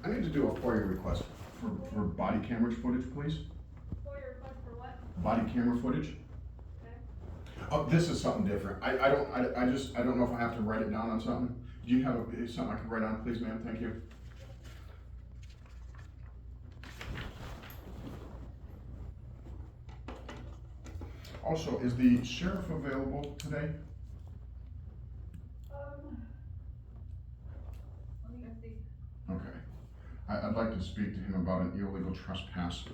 I need to do a FOIA request for body camera footage, please. FOIA request for what? Body camera footage. Okay. Oh, this is something different. I don't know if I have to write it down on something. Do you have something I can write on, please, ma'am? Thank you. Also, is the sheriff available today? Let me go see. Okay. I'd like to speak to him about an illegal trespass.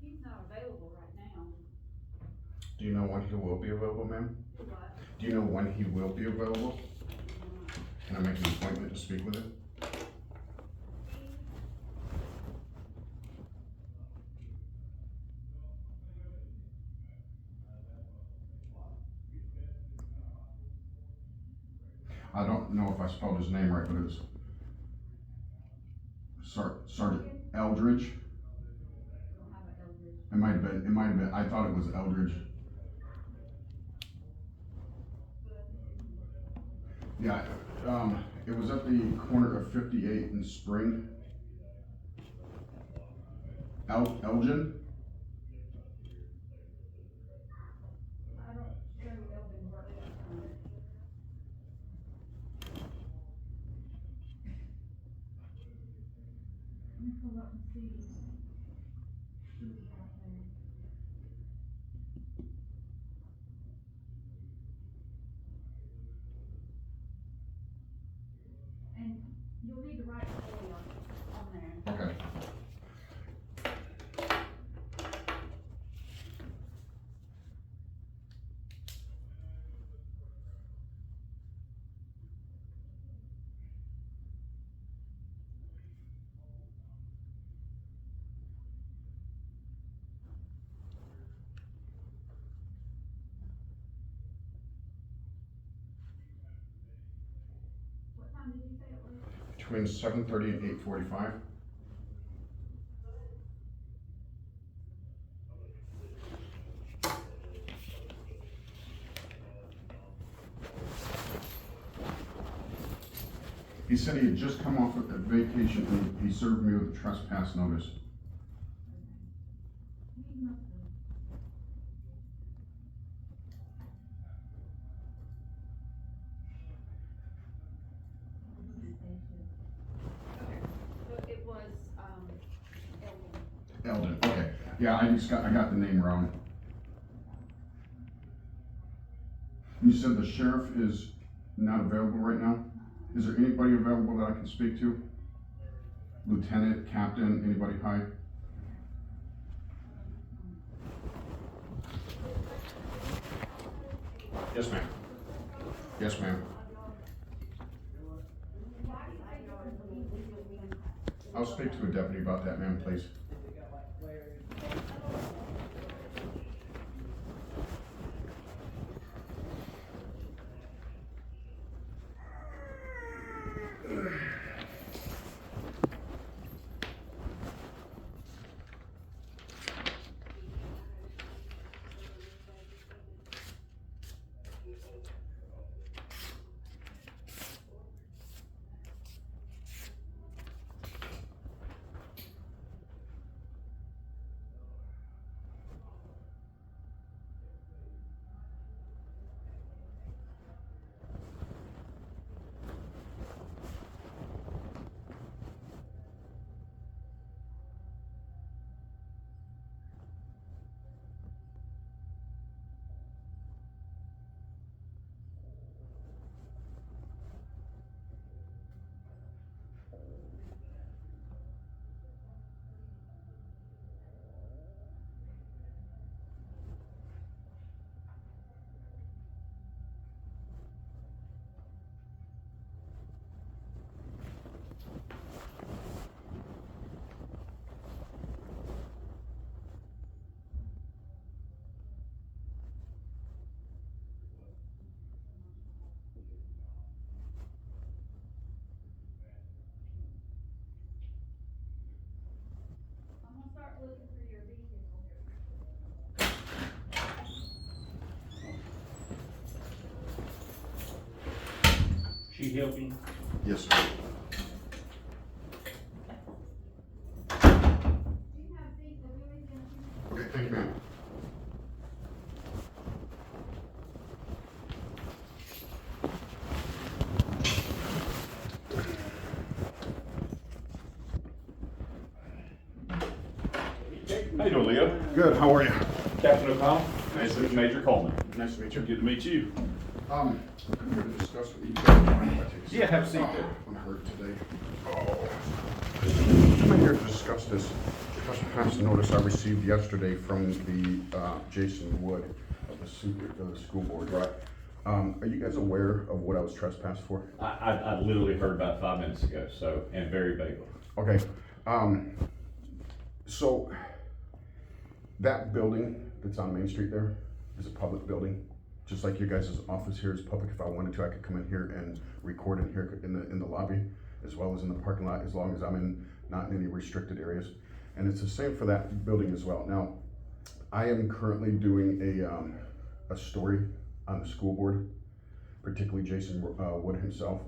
He's not available right now. Do you know when he will be available, ma'am? Do what? Do you know when he will be available? Can I make an appointment to speak with him? I don't know if I spelled his name right, but it was Sergeant Eldridge. We don't have an Eldridge. It might have been, I thought it was Eldridge. Yeah, it was at the corner of 58 and Spring. Elgin? I don't show Elvin work. Let me pull up and see who we have there. And you'll need to write FOIA on there. Okay. What time did you say it was? Between 7:30 and 8:45. He said he had just come off of a vacation and he served me with a trespass notice. He must have. Okay, so it was, Elvin. Eldon, okay. Yeah, I got the name wrong. You said the sheriff is not available right now? Is there anybody available that I can speak to? Lieutenant, captain, anybody high? Yes, ma'am. Yes, ma'am. I'll speak to a deputy about that, ma'am, please. she help you? Yes, sir. Do you have seats? Are we always gonna? Okay, thank you, ma'am. How you doing, Leo? Good, how are you? Captain O'Connell. Nice to meet Major Coleman. Nice to meet you. Good to meet you. I'm here to discuss with you. Mind if I take a seat? Yeah, have a seat Oh, there. I'm hurt today. Oh. I'm here to discuss this trespass notice I received yesterday from the Jason Wood of the school board. Right. Are you guys aware of what I was trespassed for? I literally heard about 5 minutes ago, so, and very vaguely. Okay, so that building that's on Main Street there is a public building. Just like your guys' office here is public. If I wanted to, I could come in here and record in here in the lobby, as well as in the parking lot, as long as I'm not in any restricted areas. And it's the same for that building as well. Now, I am currently doing a story on the school board, particularly Jason Wood himself.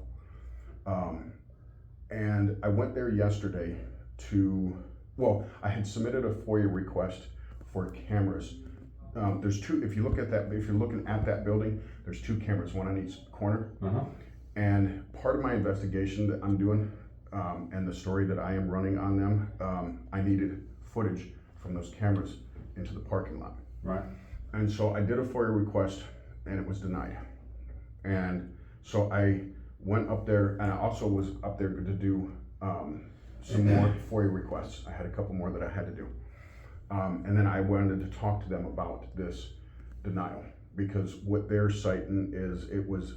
And I went there yesterday I had submitted a FOIA request for cameras. There's two, if you're looking at that building, there's 2 cameras, one on each corner. Uh-huh. And part of my investigation that I'm doing, and the story that I am running on them, I needed footage from those cameras into the parking lot. Right. And so I did a FOIA request and it was denied. And so I went up there, and I also was up there to do some more FOIA requests. I had a couple more that I had to do. And then I wanted to talk to them about this denial, because what they're citing is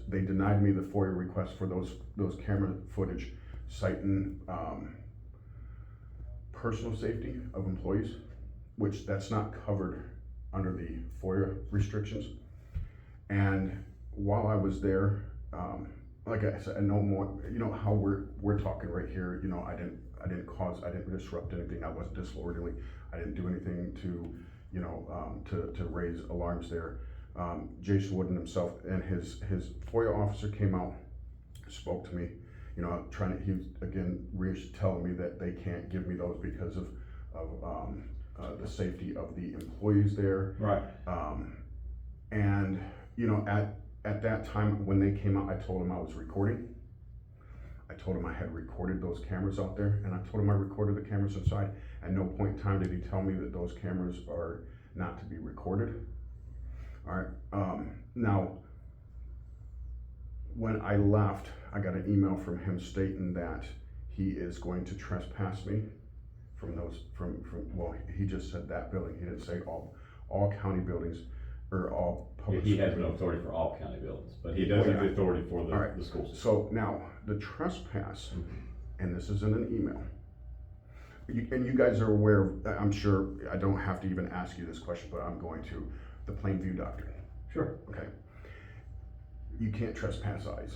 they denied me the FOIA request for those camera footage, citing personal safety of employees, which that's not covered under the FOIA restrictions. And while I was there, like I said, I know more, how we're talking right here, I didn't disrupt anything. I wasn't disorderly. I didn't do anything to raise alarms there. Jason Wooden himself and his FOIA officer came out, spoke to me, he was again telling me that they can't give me those because of the safety of the employees there. Right. And at that time when they came out, I told them I was recording. I told him I had recorded those cameras out there, and I told him I recorded the cameras inside. At no point in time did he tell me that those cameras are not to be recorded. All right. Now, when I left, I got an email from him stating that he is going to trespass me from well, he just said that building. He didn't say all county buildings or all public. He has no authority for all county buildings, but he does have the authority for the, All right. the school system. So now, the trespass, and this is in an email, and you guys are aware of, I'm sure, I don't have to even ask you this question, but I'm going to, the Plainview Doctrine. Sure. Okay. You can't trespass eyes.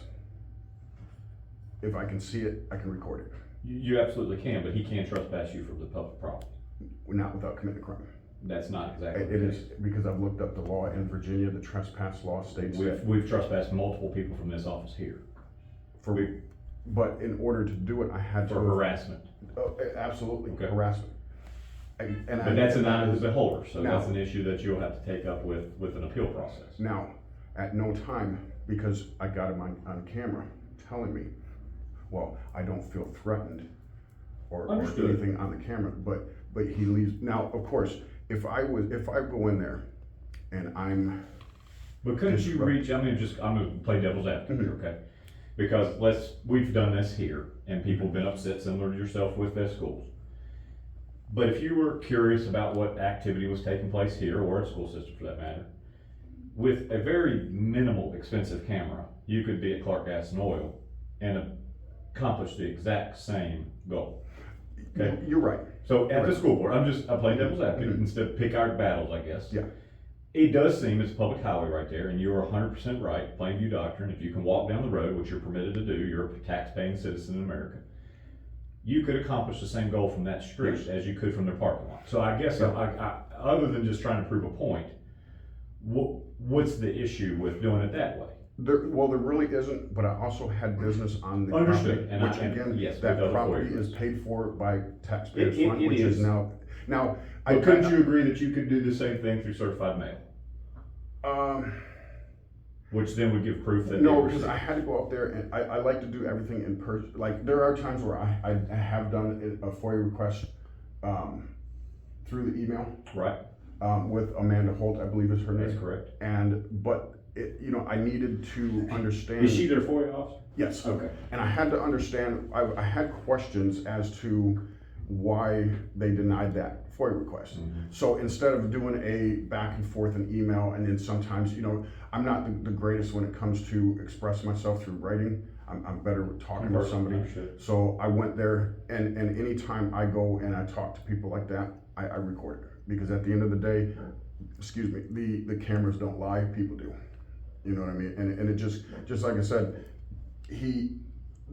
If I can see it, I can record it. You absolutely can, but he can't trespass you from the public property. Not without committing a crime. That's not exactly It the is, case. because I've looked up the law in Virginia, the trespass law states that We've trespassed multiple people from this office here but in order to do it, I had to. for harassment. Oh, absolutely, Okay. harassment. But that's an eye of the beholder, so Now- that's an issue that you'll have to take up with an appeal process. Now, at no time, because I got him on camera telling me, well, I don't feel threatened or Understood. anything on the camera, but he leaves. Now, of course, if I go in there and I'm, But couldn't you Disrupt. reach, I'm gonna play devil's advocate here, okay? Because we've done this here, and people have been upset similar to yourself with their schools. But if you were curious about what activity was taking place here, or at school system for that matter, with a very minimal expensive camera, you could be at Clark Gas and Oil and accomplish the exact same goal. Okay. you're right. So at the Right. school board, I play devil's advocate Mhm. instead of pick our battles, I guess. Yeah. It does seem it's a public highway right there, and you are 100% right, Plainview Doctrine, if you can walk down the road, which you're permitted to do, you're a tax-paying citizen in America, you could accomplish the same goal from that street Yes. as you could from their parking lot. So I guess, Yeah. other than just trying to prove a point, what's the issue with doing it that way? There really isn't, but I also had business on the Understood. property, which And again, yes, that with other property FOIA is paid for by taxpayers' It- fund, it which is. is now, But couldn't you agree that you could do the same thing through certified mail? Which then would give proof that. No, they because received. I had to go up there and I like to do everything in person. Like, there are times where I have done a FOIA request, through the email, Right, with Amanda Holt, I believe is her name. that's correct. But it, I needed to understand. Is she their FOIA officer? Yes. Okay. And I had to understand, I had questions as to why they denied that FOIA request. So instead of doing a back and forth in email, and then sometimes, I'm not the greatest when it comes to express myself through writing. I'm better with talking to somebody. Understood. So I went there, and anytime I go and I talk to people like that, I record it. Because at the end of the day, excuse me, the cameras don't lie, people do. You know what I mean? And it just like I said,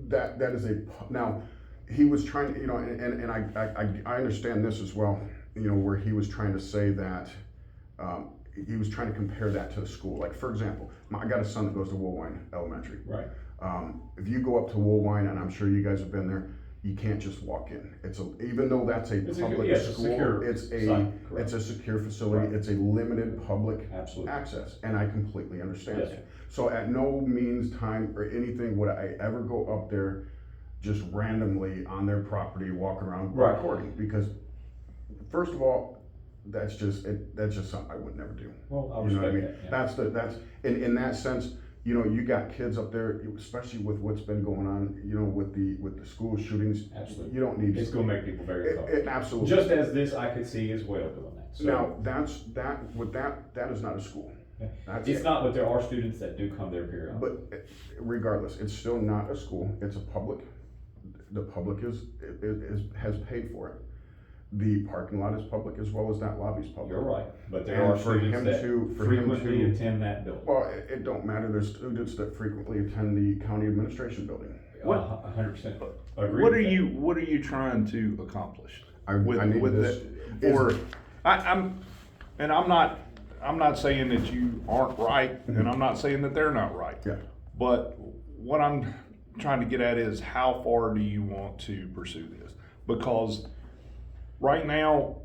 that is now, he was trying to, and I understand this as well, where he was trying to say that, he was trying to compare that to the school. Like, for example, I got a son that goes to Woolwine Elementary. Right. If you go up to Woolwine, and I'm sure you guys have been there, you can't just walk in. Even though that's a It's a- public yeah, it's a school, secure it's site, correct. a secure facility, Right. it's a limited public Absolutely. access, and I completely understand Yes, that. sir. So at no means, time, or anything would I ever go up there just randomly on their property, walking around Right. recording, because first of all, that's just something I would never do. Well, I You know what I mean? respect that, yeah. That's in that sense, you got kids up there, especially with what's been going on, with the school shootings. Absolutely. You don't need. It's gonna make people very uncomfortable. It absolutely. Just as this, I could see as well doing that. So, Now, that is not a school. That's it's not, but there are students that do come there periodically. But regardless, it's still not a school, it's a public, the public has paid for it. The parking lot is public as well as that lobby's public. You're right, but there And are for students him that to- frequently attend that building. Well, it don't matter, there's students that frequently attend the county administration building. What- 100% agree. What with are that. you trying to accomplish? I need this. I'm not saying that you aren't right, and I'm not saying that they're not right. Yeah. But what I'm trying to get at is, how far do you want to pursue this? Because right now,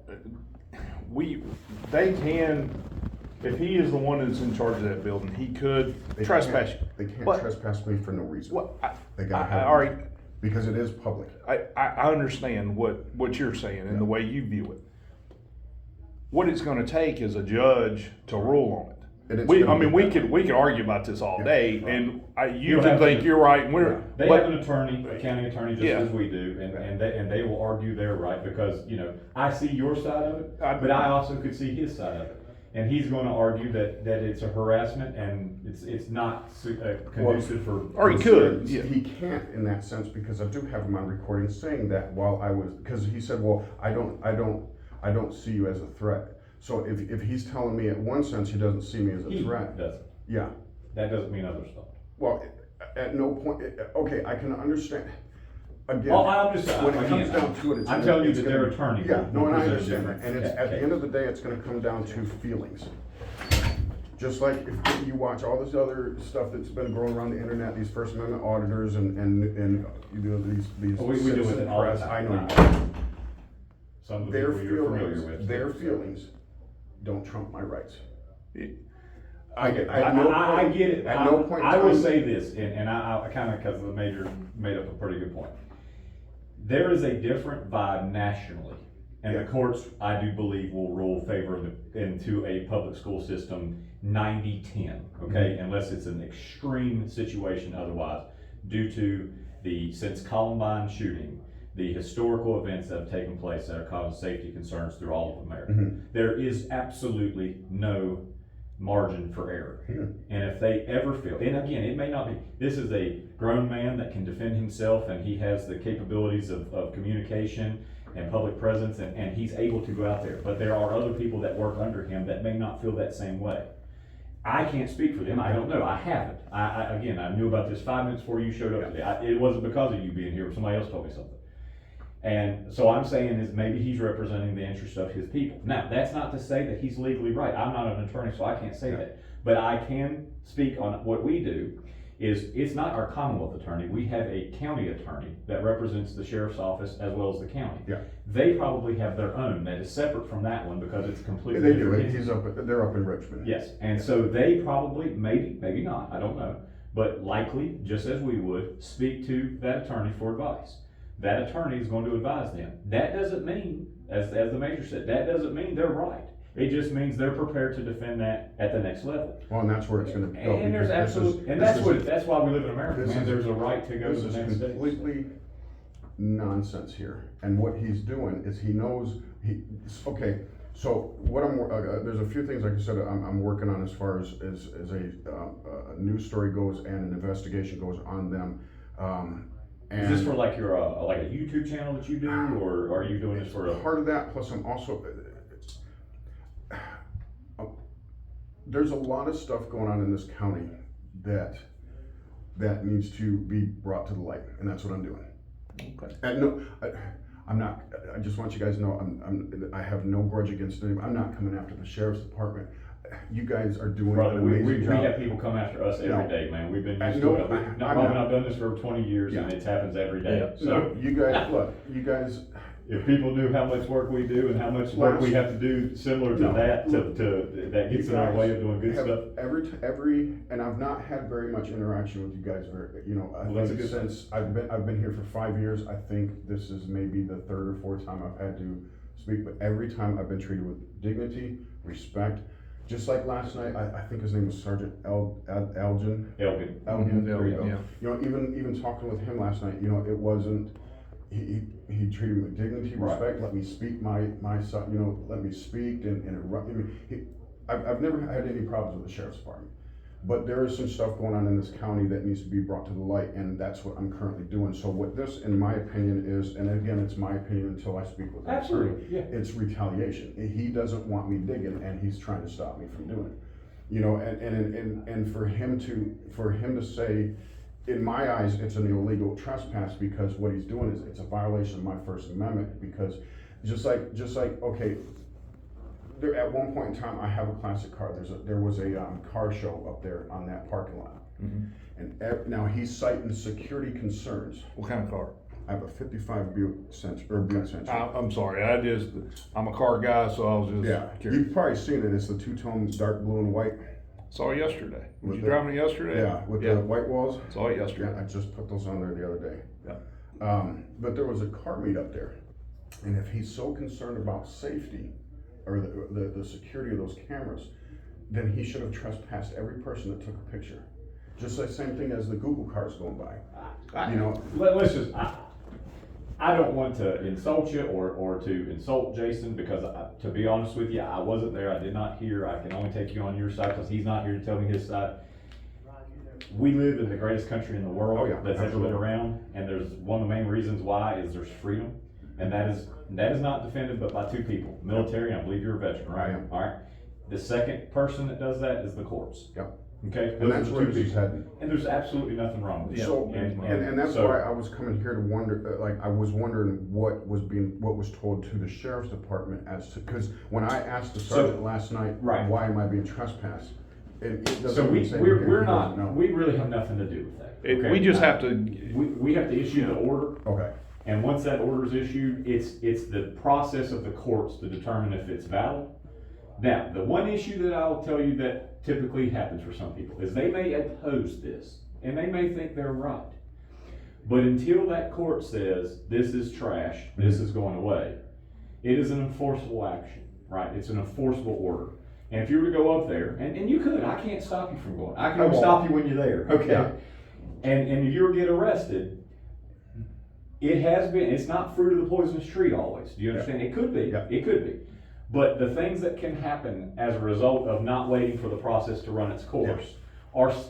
if he is the one that's in charge of that building, he could They trespass can't- you. They can't But- trespass me for no reason. What, They gotta have. all right, Because it is public. I understand what you're saying and the way you view it. What it's gonna take is a judge to rule on it. And it's We gonna be- could argue about this all Yeah. day, and you You'll can have think to- you're right, and we're, They but- have an attorney, a county attorney, just Yeah. as we do, and they will argue their right, because, I see your side of it, I- but I also could see his side of it. And he's gonna argue that it's a harassment and it's not conducive for. Or he could. Yeah. He can't in that sense, because I do have him on recording saying that because he said, well, I don't see you as a threat. So if he's telling me at one sense he doesn't see me as a He threat, doesn't. yeah. That doesn't mean others don't. Well, at no point, okay, I can understand. Again, Well, I'm just, when it comes again, down to it, it's I'm gonna- telling you it's that gonna- their attorney. Yeah, no, will and I present understand that, different and it's, at the end of the day, it's gonna come down to feelings. Just like if you watch all this other stuff that's been growing around the internet, these First Amendment auditors and these Oh, we deal with citizen it all the press, I time. know you do. Some of the Their people you're familiar feelings, with. their feelings don't trump my rights. I at no point- get it. At no point in I will time- say this, and I kind of, because the major made up a pretty good point. There is a different vibe nationally, and Yeah. the courts, I do believe, will rule favor into a public school system 90-10, okay? Unless it's an extreme situation otherwise, due to since Columbine shooting, the historical events that have taken place that have caused safety concerns through all of America. There is absolutely no margin for error. And if they ever feel, and again, it may not be, this is a grown man that can defend himself, and he has the capabilities of communication and public presence, and he's able to go out there. But there are other people that work under him that may not feel that same way. I can't speak for them, I don't know, I haven't. Again, I knew about this 5 minutes before you showed up today. It wasn't because of you being here, somebody else told me something. And so I'm saying is maybe he's representing the interest of his people. Now, that's not to say that he's legally right. I'm not an attorney, so I can't say that. But I can speak on what we do, is it's not our Commonwealth attorney, we have a county attorney that represents the sheriff's office as well as the county. Yeah. They probably have their own that is separate from that one because it's completely They do, different. they're up in Richmond. Yes, and so they probably, maybe not, I don't know, but likely, just as we would, speak to that attorney for advice. That attorney is going to advise them. That doesn't mean, as the major said, that doesn't mean they're right. It just means they're prepared to defend that at the next level. Well, and that's where it's gonna go. And there's because this is- absolute, and this is- that's why we live in America, this man, is- there's a right to go to This the next is stage. completely nonsense here, and what he's doing is he knows, okay, so what there's a few things, like I said, I'm working on as far as a news story goes and an investigation goes on them. Is this And for like your, like a YouTube channel that you do, or are you doing this for a? part of that, plus I'm also, there's a lot of stuff going on in this county that needs to be brought to the light, and that's what I'm doing. Okay. And no, I'm not, I just want you guys to know, I have no grudge against anybody. I'm not coming after the sheriff's department. You guys are doing Brother, an we amazing job. have people come after us every No. day, man, we've been I used know, to it. I'm Robin, not- I've done this for 20 years and Yeah. it happens every day, Yeah. so. No, you guys, look, you guys, If people knew how much work we do and how much work we have to do similar to No. that, that gets in our way of doing good have stuff. and I've not had very much interaction with you guys, I Well, that's think a good since I've been here for 5 years. I think this is maybe the third or fourth time I've had to speak, but every time I've been treated with dignity, respect. Just like last night, I think his name was Sergeant Elgin. Elgin. Elgin, there you go. Yeah. You know, even talking with him last night, it wasn't, he treated me with dignity, Right. respect, let me speak my side, let me speak and interrupt. I mean, I've never had any problems with the sheriff's department. But there is some stuff going on in this county that needs to be brought to the light, and that's what I'm currently doing. So what this, in my opinion, is, and again, it's my opinion until I speak with him. Absolutely, yeah. It's retaliation. He doesn't want me digging, and he's trying to stop me from doing it. And for him to say, in my eyes, it's an illegal trespass, because what he's doing is, it's a violation of my First Amendment, because just like, okay, there, at one point in time, I have a classic car. There was a car show up there on that parking lot. Mhm. And now he's citing security concerns. What kind of car? I have a 55 Buick Century. I'm sorry, I'm a car guy, so I was just Yeah, curious. you've probably seen it. It's the two-tone dark blue and white. Saw it yesterday. Was With you the- driving it yesterday? Yeah, with the white walls. Saw it Yeah, yesterday. I just put those on there the other day. Yeah. But there was a car meet up there, and if he's so concerned about safety or the security of those cameras, then he should have trespassed every person that took a picture. Just the same thing as the Google cars going by. Let's just, I don't want to insult you or to insult Jason, because to be honest with you, I wasn't there, I did not hear, I can only take you on your side because he's not here to tell me his side. We live in the greatest country in the world Oh, yeah, that's ever absolutely. been around, and there's one of the main reasons why is there's freedom, and that is not defended but by two people, military, and I believe you're a veteran, right? I am. All right. The second person that does that is the courts. Yep. Okay? And Those that's are where two this is people. heading. And there's absolutely nothing wrong with it. So, and that's so- why I was coming here to wonder, I was wondering what was told to the sheriff's department as to, because when I asked the sergeant last night, Right. why am I being trespassed? It doesn't So even say we're here, we're he not, doesn't know. we really have nothing to do with that. okay? We just have to, We have to issue the order, Okay, and once that order is issued, it's the process of the courts to determine if it's valid. Now, the one issue that I'll tell you that typically happens for some people is they may oppose this, and they may think they're right. But until that court says, this is trash, this is going away, it is an enforceable action, right? It's an enforceable order. And if you were to go up there, and you could, I can't stop you from going. I can I only won't. stop you when you're there, okay? Yeah. And you get arrested, it's not fruit of the poisonous tree always. Do you understand? It could be, Yeah. it could be. But the things that can happen as a result of not waiting for the process to run its course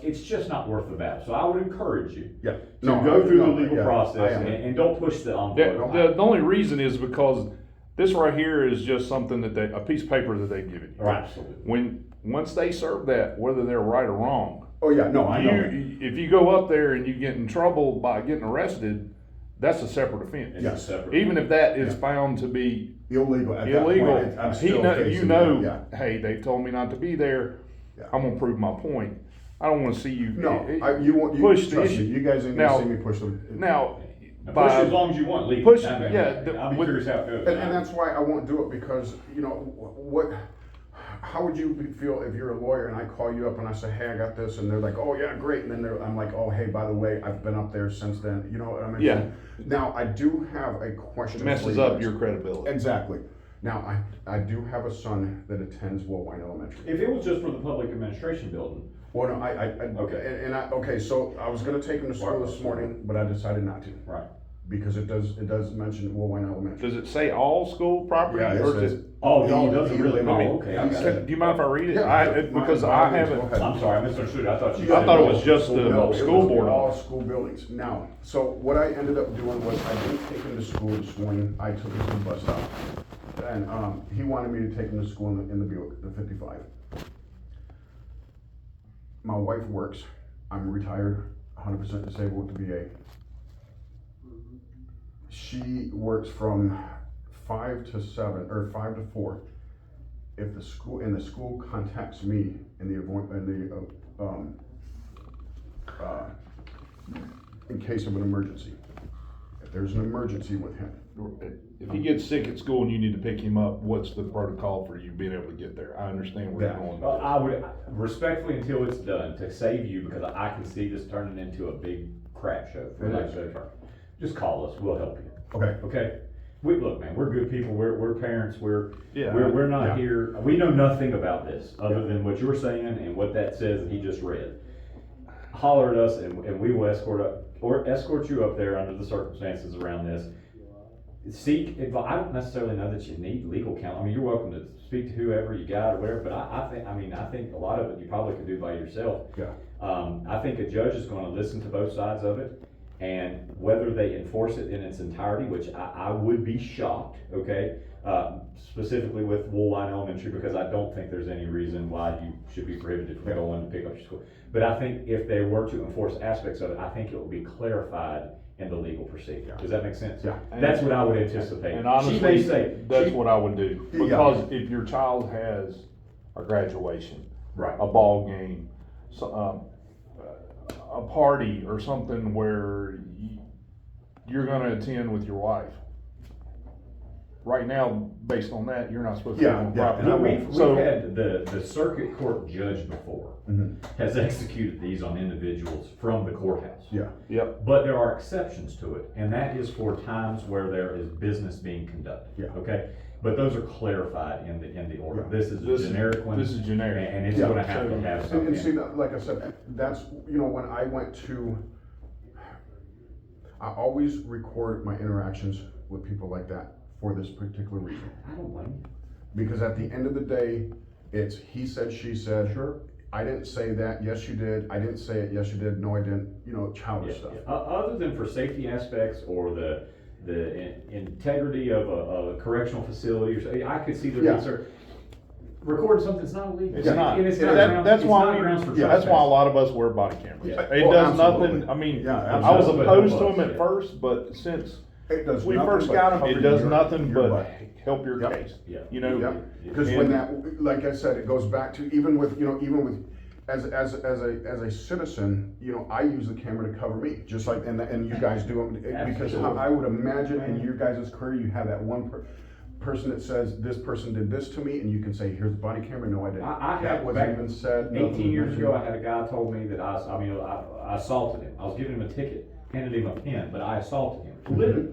it's just not worth the battle. So I would encourage you yeah. to go through the legal I process am. and don't push the the, envelope. the only reason is because this right here is just something a piece of paper that they've given you. Right, absolutely. Once they serve that, whether they're right or wrong, Oh, yeah, no, I know. if you go up there and you get in trouble by getting arrested, that's a separate offense. It's Yeah. a separate. Even if that is Yeah. found to be Illegal. At that illegal, point, I'm still facing you know, that, yeah. hey, they told me not to be there. Yeah. I'm gonna prove my point. I don't wanna see you. No, you won't, Push the trust me, issue. you guys ain't Now- gonna see me push them. Now, Now, by- push it as long as you want, legally. Push it, I mean, yeah, I'll be with- curious how it goes. And that's why I won't do it, because, you know, how would you feel if you're a lawyer and I call you up and I say, hey, I got this, and they're like, oh yeah, great, and then I'm like, oh, hey, by the way, I've been up there since then, you know what I mean? Yeah. Now, I do have a question. it for messes you up guys. your credibility. Exactly. Now, I do have a son that attends Woolwine Elementary. If it was just for the public administration building, Well, no, Okay. okay, so I was gonna take him to school this morning, but I decided not to, right? because it does mention Woolwine Elementary. Does it say all school property? Yeah, it or says. does it- Oh, No, he doesn't really, I mean, oh, okay, I he got said- it. Do you mind if I read it? Yeah, Because by I all means, haven't. go ahead. I'm sorry, I misunderstood, I thought you I said. thought it was just the No, it school was board. all school buildings. Now, so what I ended up doing was I didn't take him to school this morning. I took him to the bus stop. And, he wanted me to take him to school in the Buick, the 55. My wife works. I'm retired, 100% disabled with the VA. She works from 5 to 7, or 5 to 4. If the school contacts me in case of an emergency. If there's an emergency with him. If he gets sick at school and you need to pick him up, what's the protocol for you being able to get there? I understand where you're Yeah. going. Well, I would respectfully, until it's done, to save you, because I can see this turning into a big crap show, for It lack is. of a better term. Just call us, we'll help you, Okay. okay? Look, man, we're good people, we're parents, Yeah. we're not Yeah. here, we know nothing about this, other than what you're saying and what that says that he just read. Holler at us and we will escort you up there under the circumstances around this. Seek advice. I don't necessarily know that you need legal counsel. I mean, you're welcome to speak to whoever you got or whatever, but I think a lot of it you probably could do by yourself. Yeah. I think a judge is gonna listen to both sides of it, and whether they enforce it in its entirety, which I would be shocked, okay? Specifically with Woolwine Elementary, because I don't think there's any reason why you should be prohibited from going to pick up your school. But I think if they were to enforce aspects of it, I think it will be clarified in the legal procedure. Does that make sense? Yeah. That's what I would anticipate. And She may honestly, say, that's what I would do. Yeah. Because if your child has a graduation, Right. a ball game, so, a party or something where you're gonna attend with your wife. Right now, based on that, you're not supposed to be Yeah, on yeah. property. And we've So- had the circuit court judge before Mhm. has executed these on individuals from the courthouse. Yeah. Yep, But there are exceptions to it, and that is for times where there is business being conducted. Yeah. Okay? But those are clarified in the order. Yeah. This is a generic one. this is generic. And it's Yeah. gonna have to So- have And something. see, like I said, that's, you know, when I went to, I always record my interactions with people like that for this particular reason. I don't blame you. Because at the end of the day, it's he said, she said. Sure. I didn't say that, yes you did, I didn't say it, yes you did, no I didn't, you know, childish stuff. Other than for safety aspects or the integrity of a correctional facility or something, I could see the Yeah. research. Recording something's not illegal. It's not. And it's not That- grounds- that's it's why not we- grounds for that's why a trespass. lot of us wear body cameras. Yeah. It Well, does absolutely. nothing, I mean, Yeah, I was absolutely. opposed to them Yeah. at first, but since It does we nothing first but got them, cover it does your- nothing your but butt. help your Yep. case. Yeah. You know, Yeah, because and- when that, like I said, it goes back to, even with, as a citizen, you know, I use the camera to cover me, just like, and you guys do it, because Absolutely. I would imagine in your guys' career, you have that one person that says, this person did this to me, and you can say, here's the body camera, no, I didn't. I That had wasn't back even said. nothing 18 years mentioned. ago, I had a guy told me that I assaulted him. I was giving him a ticket, handed him a pen, but I assaulted him. Literally.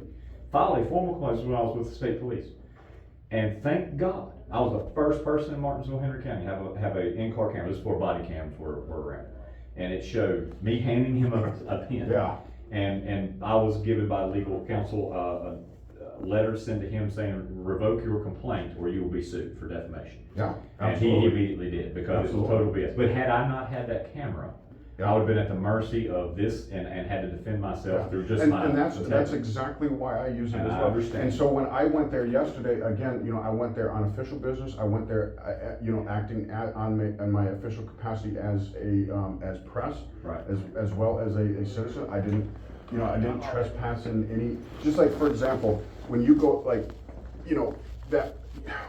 Filed a formal complaint when I was with the state police. And thank God, I was the first person in Martinsville, Henry County to have a in-car camera. This is before body cams were around. And it showed me handing him a pen. Yeah. And I was given by legal counsel, a letter sent to him saying, revoke your complaint or you will be sued for defamation. Yeah, And he absolutely. immediately did, because it was Absolutely. total BS. But had I not had that camera, Yeah. I would have been at the mercy of this and had to defend myself through just And my. that's integrity. exactly why I use it And as I well. understand. And so when I went there yesterday, again, you know, I went there on official business, I went there, you know, acting on my official capacity as as press. Right. As well as a citizen. I didn't trespass in any, just like, for example, when you go, like, you know, that,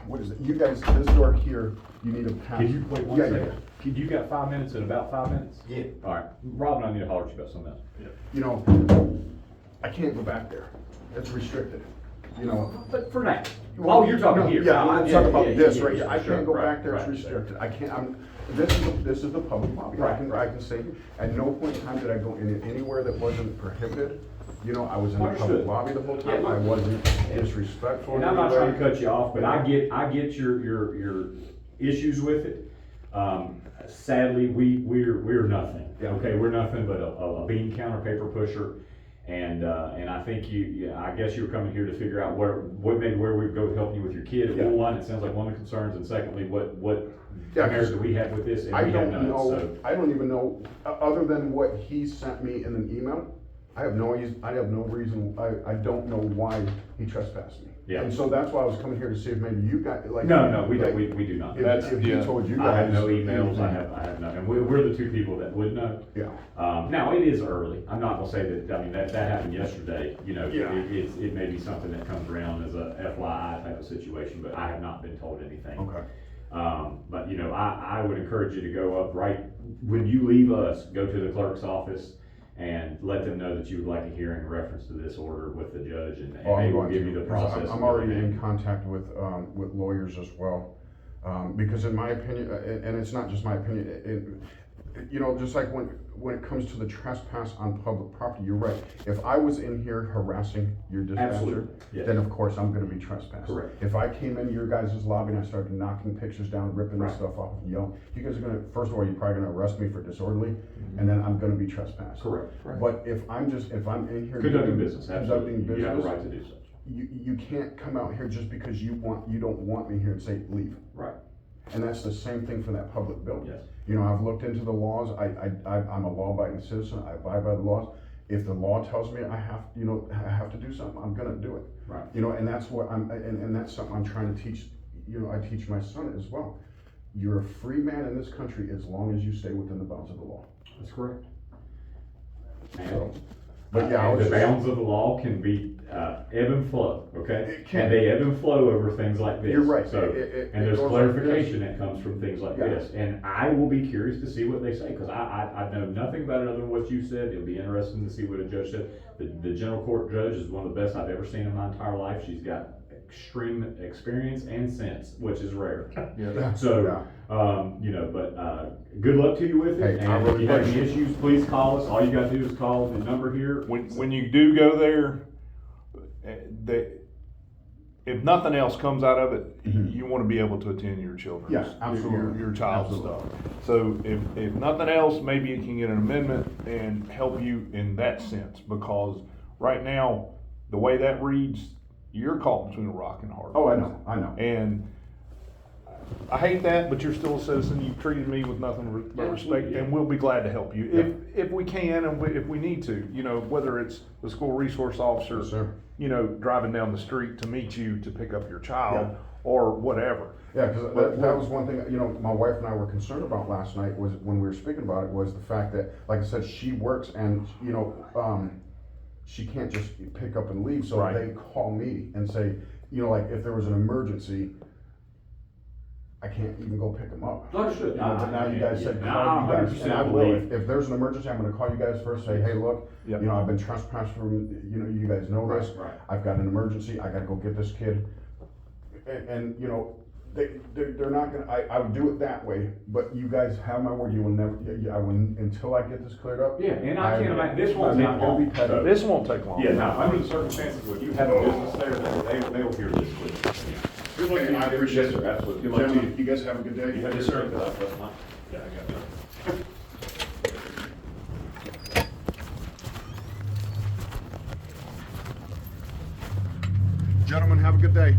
what is it, you guys, this door here, you need to pass. Can you, wait one Yeah, second. yeah. Can you got 5 minutes in about 5 minutes? Yeah. Alright, Rob and I need to holler at you about something else. You know, I can't go back there, it's restricted, you know. But for now, oh, you're talking No, here. Yeah, I'm talking about this right here, I sure, can't go right, back there, it's right, restricted, I can't, this is the public lobby, I can say, at no point in time did I go in anywhere that wasn't prohibited. You know, I was in the public Understood. lobby the whole time, Yeah, I look. wasn't disrespectful. And I'm not trying to cut you off, but I get your issues with it. Sadly, we're nothing, Yeah. okay, we're nothing but a bean counter paper pusher. And I think I guess you were coming here to figure out where we go with helping you with your kid. Yeah. One, it sounds like one of the concerns, and secondly, what Yeah, merit do we have with this? And I we have don't none, know, so. I don't even know, other than what he sent me in an email, I have no reason, I don't know why he trespassed me. Yeah. And so that's why I was coming here to see if maybe you got, like. No, we like, don't, we do not. If he yeah. told you guys. I have no emails, I have none, and we're the two people that would know. Yeah, Now, it is early, I'm not gonna say that, I mean, that happened yesterday, you know, Yeah. it may be something that comes around as a FYI type of situation, but I have not been told anything. okay. But, you know, I would encourage you to go up right, when you leave us, go to the clerk's office and let them know that you would like a hearing in reference to this order with the judge, and Oh, I'm they will going give to, you the 'cause process. I'm already in contact with lawyers as well. Because in my opinion, and it's not just my opinion, you know, just like when it comes to the trespass on public property, you're right. If I was in here harassing your dispatcher, Absolutely, yes. then of course I'm gonna be trespassed. Correct. If I came into your guys' lobby and I started knocking pictures down, ripping this Right. stuff off, and yelling, you guys are gonna, first of all, you're probably gonna arrest me for disorderly, and then I'm gonna be trespassed. Correct. But if I'm in here. Conducting doing- business, absolutely, Conducting you have a business, right to do such. you can't come out here just because you don't want me here and say, leave. Right, And that's the same thing for that public building. yes. You know, I've looked into the laws, I'm a law-abiding citizen, I abide by the laws. If the law tells me I have to do something, I'm gonna do it. Right. You know, and that's what and that's something I'm trying to teach, you know, I teach my son as well. You're a free man in this country as long as you stay within the bounds of the law. That's correct. So, but yeah, I And was the just- bounds of the law can be ebb and flow, okay? It can. And they ebb and flow over things like this. You're right. So, and It there's goes like this. clarification that comes from things like Yeah. this. And I will be curious to see what they say, because I know nothing about it other than what you said. It'll be interesting to see what a judge said. The general court judge is one of the best I've ever seen in my entire life. She's got extreme experience and sense, which is rare. Yeah. So, you know, but, good luck to you with it, Hey, I and if really you have any appreciate issues, please call us. All you gotta do is call the number here. When you do go there, if nothing else comes out of it, you wanna be able to attend your children's. Yeah, absolutely. Your child's Absolutely. stuff. So if nothing else, maybe it can get an amendment and help you in that sense, because right now, the way that reads, you're caught between a rock and a hard Oh, place. I know. And I hate that, but you're still a citizen, you've treated me with nothing but respect, and we'll be glad to help you, if we can, and if we need to, you know, whether it's the school resource officer, Yes, sir. you know, driving down the street to meet you to pick up your child, Yeah. or whatever. Yeah, because But- that was one thing, you know, my wife and I were concerned about last night, was when we were speaking about it, was the fact that, like I said, she works and, you know, she can't just pick up and leave, so Right. they call me and say, you know, like, if there was an emergency, I can't even go pick them up. Understood. You know, but now you guys said, Yeah, call you guys, 100% and I will, believe. if there's an emergency, I'm gonna call you guys first, say, hey, look, Yep. you know, I've been trespassed from, you know, you guys know this. Right. I've got an emergency, I gotta go get this kid. And you know, they're not gonna, I would do it that way, but you guys have my word, you will never, I will, until I get this cleared up. Yeah, and I can't imagine, this won't I'm take not gonna long. be petty. So- This won't take long. Yeah, now, under the circumstances, if you have a business there, they'll hear this quick. Good luck to you. I appreciate Yes, it. sir, absolutely. Good luck to Gentlemen, you. you guys have a good day. Yes, sir. That's mine. Yeah, I got that. Gentlemen, have a good day.